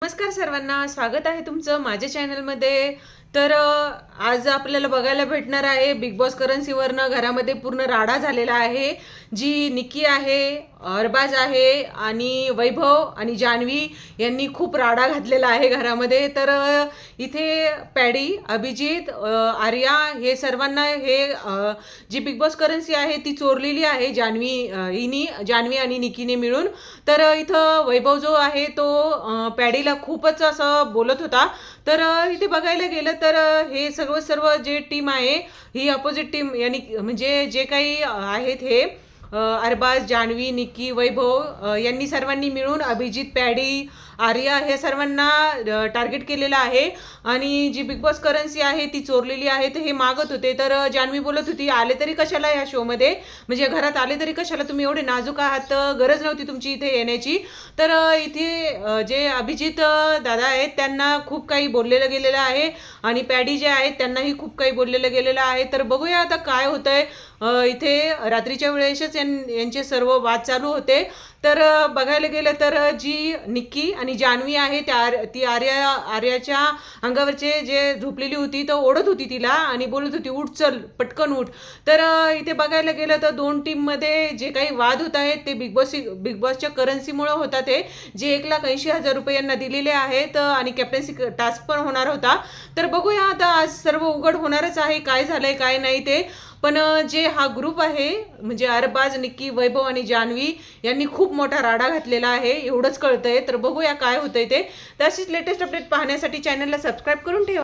नमस्कार सर्वांना, स्वागत आहे तुमचं माझ्या चॅनलमध्ये. तर आज आपल्याला बघायला भेटणार आहे बिग बॉस करन्सीवरनं घरामध्ये पूर्ण राडा झालेला आहे. जी निकी आहे, अरबाज आहे आणि वैभव आणि जान्हवी यांनी खूप राडा घातलेला आहे घरामध्ये. तर इथे पॅडी, अभिजित, आर्या हे सर्वांना जी बिग बॉस करन्सी आहे ती चोरलेली आहे जान्हवी आणि निकीने मिळून. तर इथं वैभव जो आहे तो पॅडीला खूपच असं बोलत होता. तर इथे बघायला गेलं तर हे सर्व जे टीम आहे ही अपोजिट टीम, यानी म्हणजे जे काही आहेत हे अरबाज, जान्हवी, निकी, वैभव यांनी सर्वांनी मिळून अभिजित, पॅडी, आर्या हे सर्वांना टार्गेट केलेलं आहे. आणि जी बिग बॉस करन्सी आहे ती चोरलेली आहे तर हे मागत होते. तर जान्हवी बोलत होती, आले तरी कशाला या शोमध्ये, म्हणजे घरात आले तरी कशाला, तुम्ही एवढे नाजूक आहात, गरज नव्हती तुमची इथे येण्याची. तर इथे जे अभिजित दादा आहेत त्यांना खूप काही बोललेलं गेलेलं आहे आणि पॅडी जे आहेत त्यांनाही खूप काही बोललेलं गेलेलं आहे. तर बघूया आता काय होतंय. इथे रात्रीच्या वेळेसच यांचे सर्व वाद चालू होते. तर बघायला गेलं तर जी निक्की आणि जान्हवी आहे ती आर्याच्या अंगावरचे जे झोपलेली होती तर ओढत होती तिला आणि बोलत होती, उठ चल पटकन उठ. तर इथे बघायला गेलं तर दोन टीममध्ये जे काही वाद होत आहेत ते बिग बॉसच्या करन्सीमुळे होतात. ते जे 1,80,000 रुपये यांना दिलेले आहेत आणि कॅप्टन्सी टास्क पण होणार होता. तर बघूया आता, आज सर्व उघड होणारच आहे काय झालंय काय नाही ते. पण जे हा ग्रुप आहे म्हणजे अरबाज, निक्की, वैभव आणि जान्हवी यांनी खूप मोठा राडा घातलेला आहे एवढंच कळतंय. तर बघूया काय होतंय ते. तशीच लेटेस्ट अपडेट पाहण्यासाठी चॅनलला सबस्क्राईब करून ठेवा.